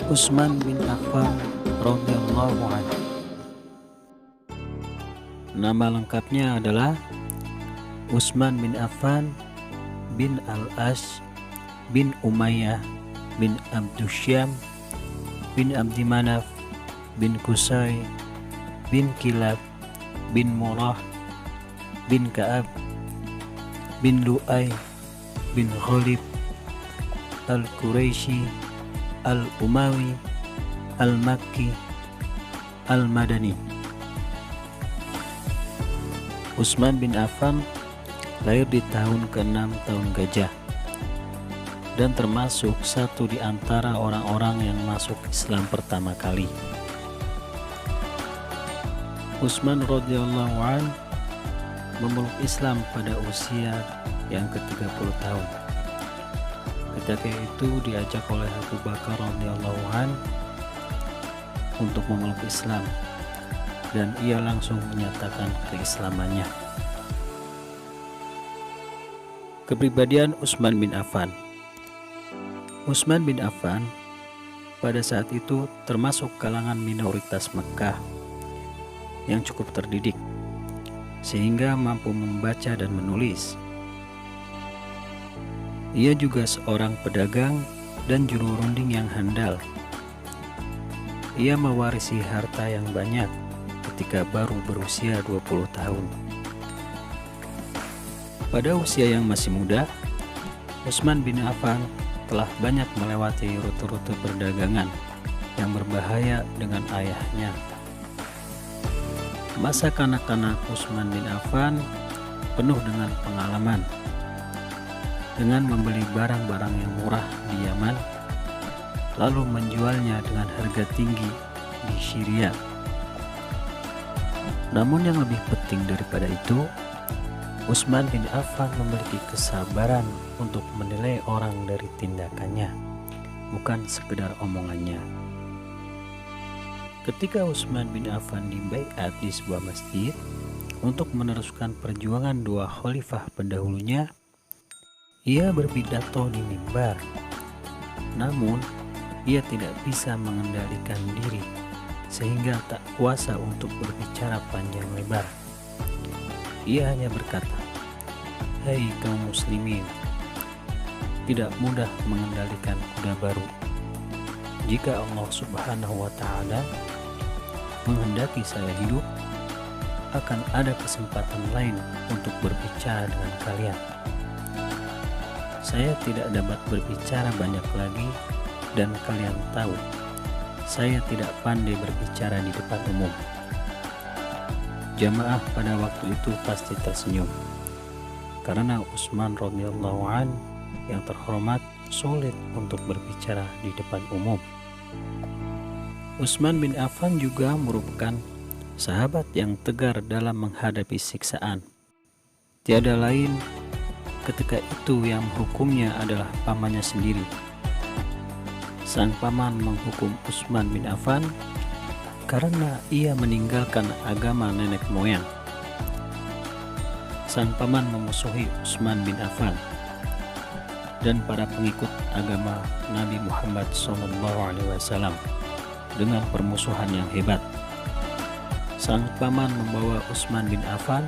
Utsman bin Affan radhiyallahu anhu. Nama lengkapnya adalah Utsman bin Affan bin Al-As bin Umayyah bin Abdusyam bin Abdi Manaf bin Qusay bin Kilab bin Murrah bin Ka'ab bin Lu'ay bin Ghalib Al-Quraisy Al-Umawi Al-Makki Al-Madani. Utsman bin Affan lahir di tahun ke-6 tahun Gajah dan termasuk satu di antara orang-orang yang masuk Islam pertama kali. Utsman radhiyallahu anhu memeluk Islam pada usia yang ke-30 tahun. Ketika itu diajak oleh Abu Bakar radhiyallahu anhu untuk memeluk Islam, dan ia langsung menyatakan keislamannya. Kepribadian Utsman bin Affan. Utsman bin Affan pada saat itu termasuk kalangan minoritas Mekkah yang cukup terdidik sehingga mampu membaca dan menulis. Ia juga seorang pedagang dan juru runding yang handal. Ia mewarisi harta yang banyak ketika baru berusia 20 tahun. Pada usia yang masih muda, Utsman bin Affan telah banyak melewati rute-rute perdagangan yang berbahaya dengan ayahnya. Masa kanak-kanak Utsman bin Affan penuh dengan pengalaman, dengan membeli barang-barang yang murah di Yaman, lalu menjualnya dengan harga tinggi di Syria. Namun yang lebih penting daripada itu, Utsman bin Affan memiliki kesabaran untuk menilai orang dari tindakannya, bukan sekedar omongannya. Ketika Utsman bin Affan dibaiat di sebuah masjid untuk meneruskan perjuangan dua khalifah pendahulunya, ia berpidato di mimbar. Namun, ia tidak bisa mengendalikan diri sehingga tak kuasa untuk berbicara panjang lebar. Ia hanya berkata, "Hai kaum muslimin, tidak mudah mengendalikan kuda baru. Jika Allah Subhanahu wa Ta'ala menghendaki saya hidup, akan ada kesempatan lain untuk berbicara dengan kalian. Saya tidak dapat berbicara banyak lagi, dan kalian tahu saya tidak pandai berbicara di depan umum." Jamaah pada waktu itu pasti tersenyum, karena Utsman radhiyallahu an yang terhormat sulit untuk berbicara di depan umum. Utsman bin Affan juga merupakan sahabat yang tegar dalam menghadapi siksaan. Tiada lain ketika itu yang menghukumnya adalah pamannya sendiri. Sang paman menghukum Utsman bin Affan karena ia meninggalkan agama nenek moyang. Sang paman memusuhi Utsman bin Affan dan para pengikut agama Nabi Muhammad SAW dengan permusuhan yang hebat. Sang paman membawa Utsman bin Affan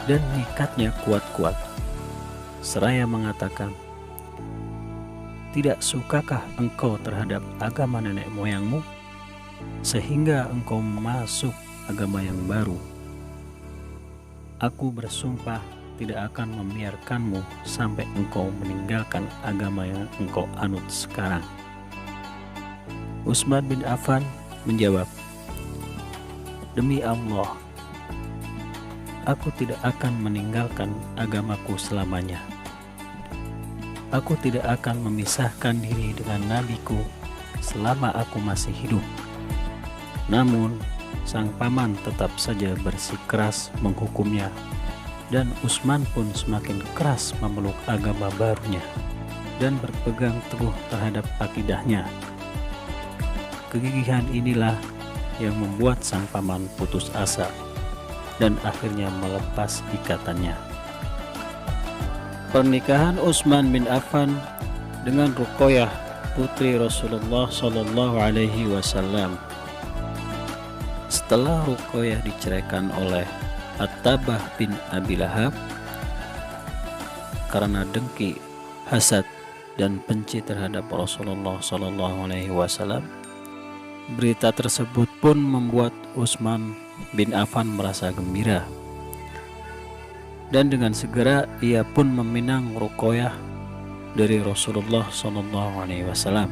dan mengikatnya kuat-kuat, seraya mengatakan, "Tidak sukakah engkau terhadap agama nenek moyangmu, sehingga engkau masuk agama yang baru? Aku bersumpah tidak akan membiarkanmu sampai engkau meninggalkan agama yang engkau anut sekarang." Utsman bin Affan menjawab, "Demi Allah, aku tidak akan meninggalkan agamaku selamanya. Aku tidak akan memisahkan diri dengan nabiku selama aku masih hidup." Namun, sang paman tetap saja bersikeras menghukumnya, dan Utsman pun semakin keras memeluk agama barunya dan berpegang teguh terhadap akidahnya. Kegigihan inilah yang membuat sang paman putus asa dan akhirnya melepas ikatannya. Pernikahan Utsman bin Affan dengan Ruqayyah putri Rasulullah Shallallahu Alaihi Wasallam. Setelah Ruqayyah diceraikan oleh At-Tabah bin Abi Lahab karena dengki, hasad, dan benci terhadap Rasulullah Shallallahu Alaihi Wasallam, berita tersebut pun membuat Utsman bin Affan merasa gembira, dan dengan segera ia pun meminang Ruqayyah dari Rasulullah Shallallahu Alaihi Wasallam.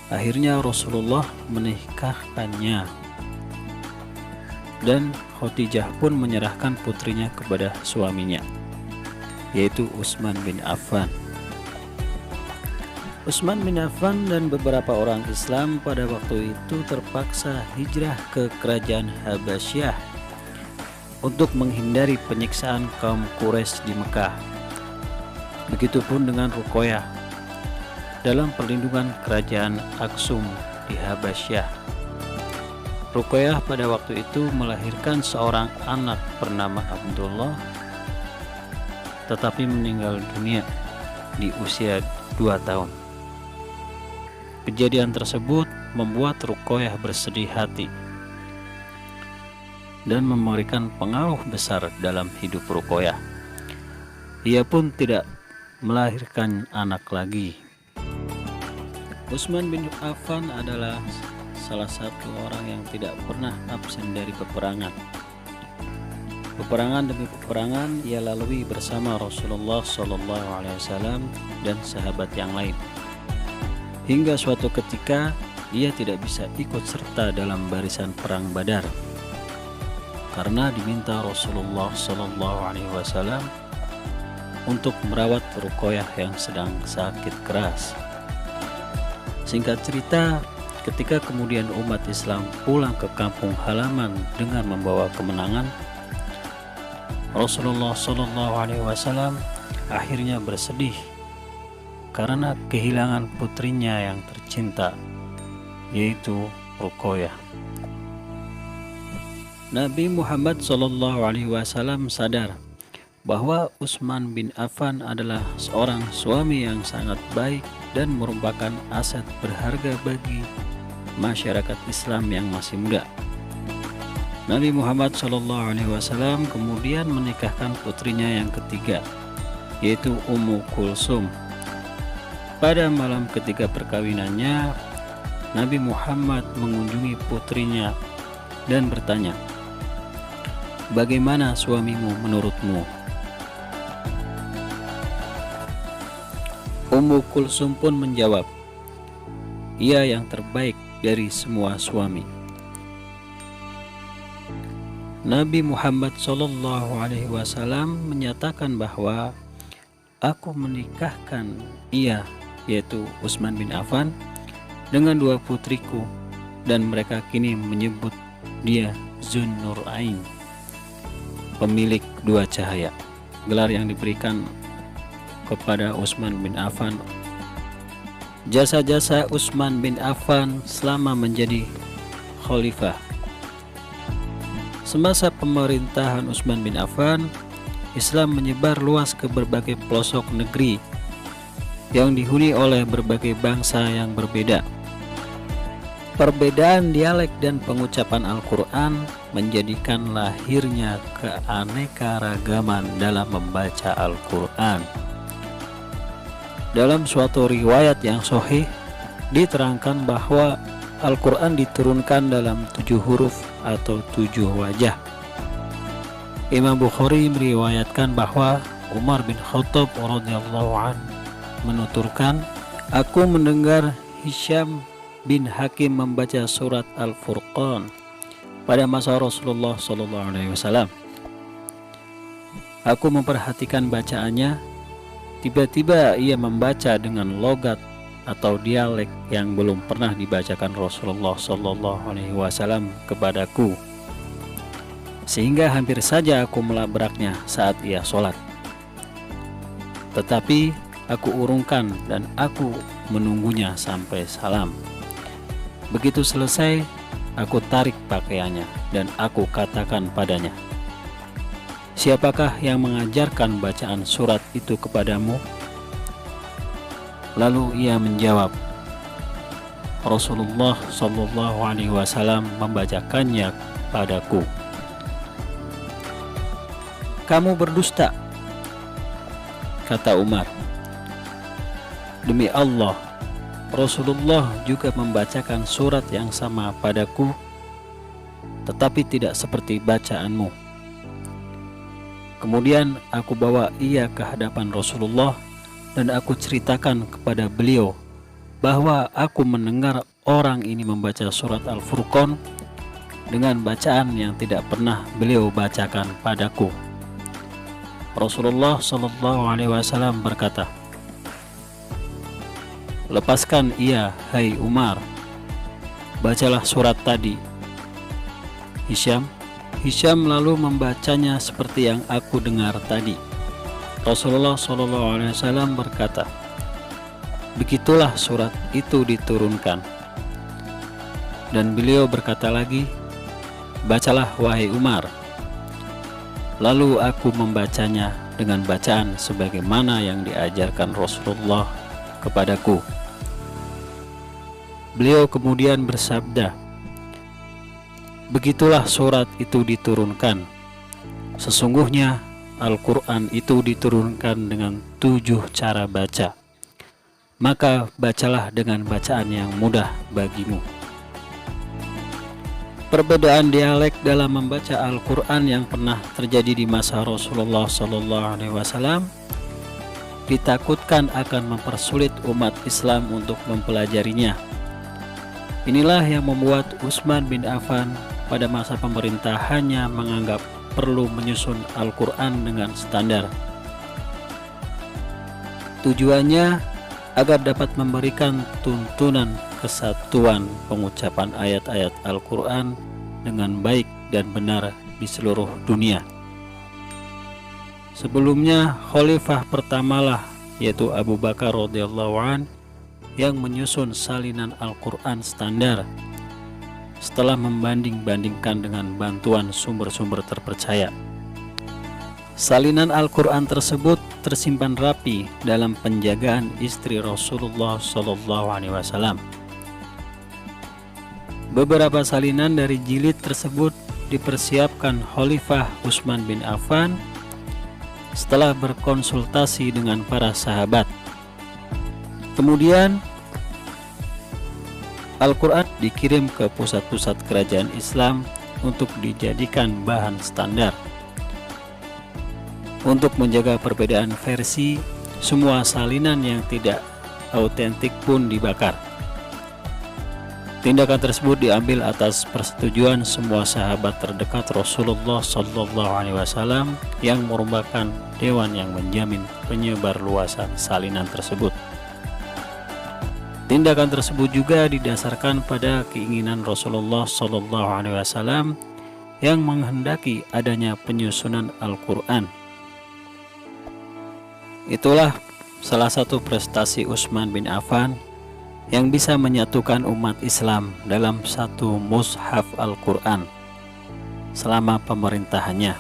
Akhirnya Rasulullah menikahkannya, dan Khadijah pun menyerahkan putrinya kepada suaminya, yaitu Utsman bin Affan. Utsman bin Affan dan beberapa orang Islam pada waktu itu terpaksa hijrah ke kerajaan Habasyah untuk menghindari penyiksaan kaum Quraisy di Mekah. Begitupun dengan Ruqayyah dalam perlindungan kerajaan Aksum di Habasyah. Ruqayyah pada waktu itu melahirkan seorang anak bernama Abdullah, tetapi meninggal dunia di usia 2 tahun. Kejadian tersebut membuat Ruqayyah bersedih hati dan memberikan pengaruh besar dalam hidup Ruqayyah. Ia pun tidak melahirkan anak lagi. Utsman bin Affan adalah salah satu orang yang tidak pernah absen dari peperangan. Peperangan demi peperangan ia lalui bersama Rasulullah SAW dan sahabat yang lain. Hingga suatu ketika ia tidak bisa ikut serta dalam barisan perang Badar karena diminta Rasulullah SAW untuk merawat Ruqayyah yang sedang sakit keras. Singkat cerita, ketika kemudian umat Islam pulang ke kampung halaman dengan membawa kemenangan, Rasulullah SAW akhirnya bersedih karena kehilangan putrinya yang tercinta, yaitu Ruqayyah. Nabi Muhammad SAW sadar bahwa Utsman bin Affan adalah seorang suami yang sangat baik dan merupakan aset berharga bagi masyarakat Islam yang masih muda. Nabi Muhammad SAW kemudian menikahkan putrinya yang ketiga, yaitu Ummu Kulsum. Pada malam ketiga perkawinannya, Nabi Muhammad mengunjungi putrinya dan bertanya, "Bagaimana suamimu menurutmu?" Ummu Kulsum pun menjawab, "Ia yang terbaik dari semua suami." Nabi Muhammad SAW menyatakan bahwa aku menikahkan ia, yaitu Utsman bin Affan, dengan 2 putriku, dan mereka kini menyebut dia Zunnurain, pemilik 2 cahaya, gelar yang diberikan kepada Utsman bin Affan. Jasa-jasa Utsman bin Affan selama menjadi khalifah. Semasa pemerintahan Utsman bin Affan, Islam menyebar luas ke berbagai pelosok negeri yang dihuni oleh berbagai bangsa yang berbeda. Perbedaan dialek dan pengucapan Al-Quran menjadikan lahirnya keanekaragaman dalam membaca Al-Quran. Dalam suatu riwayat yang sahih diterangkan bahwa Al-Quran diturunkan dalam 7 huruf atau 7 wajah. Imam Bukhari meriwayatkan bahwa Umar bin Khattab radhiyallahu anhu menuturkan, "Aku mendengar Hisham bin Hakim membaca surat Al-Furqan pada masa Rasulullah SAW. Aku memperhatikan bacaannya. Tiba-tiba ia membaca dengan logat atau dialek yang belum pernah dibacakan Rasulullah SAW kepadaku, sehingga hampir saja aku melabraknya saat ia sholat. Tetapi aku urungkan dan aku menunggunya sampai salam. Begitu selesai, aku tarik pakaiannya dan aku katakan padanya, 'Siapakah yang mengajarkan bacaan surat itu kepadamu?' Lalu ia menjawab, Rasulullah Shallallahu Alaihi Wasallam membacakannya padaku. Kamu berdusta, kata Umar. Demi Allah, Rasulullah juga membacakan surat yang sama padaku, tetapi tidak seperti bacaanmu. Kemudian aku bawa ia ke hadapan Rasulullah dan aku ceritakan kepada beliau bahwa aku mendengar orang ini membaca surat Al-Furqan dengan bacaan yang tidak pernah beliau bacakan padaku. Rasulullah Shallallahu Alaihi Wasallam berkata, lepaskan ia, hai Umar, bacalah surat tadi. Hisham lalu membacanya seperti yang aku dengar tadi. Rasulullah Shallallahu Alaihi Wasallam berkata, begitulah surat itu diturunkan. Dan beliau berkata lagi, bacalah wahai Umar. Lalu aku membacanya dengan bacaan sebagaimana yang diajarkan Rasulullah kepadaku. Beliau kemudian bersabda, begitulah surat itu diturunkan. Sesungguhnya Al-Quran itu diturunkan dengan 7 cara baca. Maka bacalah dengan bacaan yang mudah bagimu. Perbedaan dialek dalam membaca Al-Quran yang pernah terjadi di masa Rasulullah SAW ditakutkan akan mempersulit umat Islam untuk mempelajarinya. Inilah yang membuat Utsman bin Affan pada masa pemerintahannya menganggap perlu menyusun Al-Quran dengan standar. Tujuannya agar dapat memberikan tuntunan kesatuan pengucapan ayat-ayat Al-Quran dengan baik dan benar di seluruh dunia. Sebelumnya Khalifah pertamalah, yaitu Abu Bakar radhiyallahu an, yang menyusun salinan Al-Quran standar setelah membanding-bandingkan dengan bantuan sumber-sumber terpercaya. Salinan Al-Quran tersebut tersimpan rapi dalam penjagaan istri Rasulullah SAW. Beberapa salinan dari jilid tersebut dipersiapkan Khalifah Utsman bin Affan setelah berkonsultasi dengan para sahabat. Kemudian Al-Quran dikirim ke pusat-pusat kerajaan Islam untuk dijadikan bahan standar. Untuk menjaga perbedaan versi, semua salinan yang tidak autentik pun dibakar. Tindakan tersebut diambil atas persetujuan semua sahabat terdekat Rasulullah SAW yang merupakan dewan yang menjamin penyebarluasan salinan tersebut. Tindakan tersebut juga didasarkan pada keinginan Rasulullah SAW yang menghendaki adanya penyusunan Al-Quran. Itulah salah satu prestasi Utsman bin Affan yang bisa menyatukan umat Islam dalam satu mushaf Al-Quran selama pemerintahannya.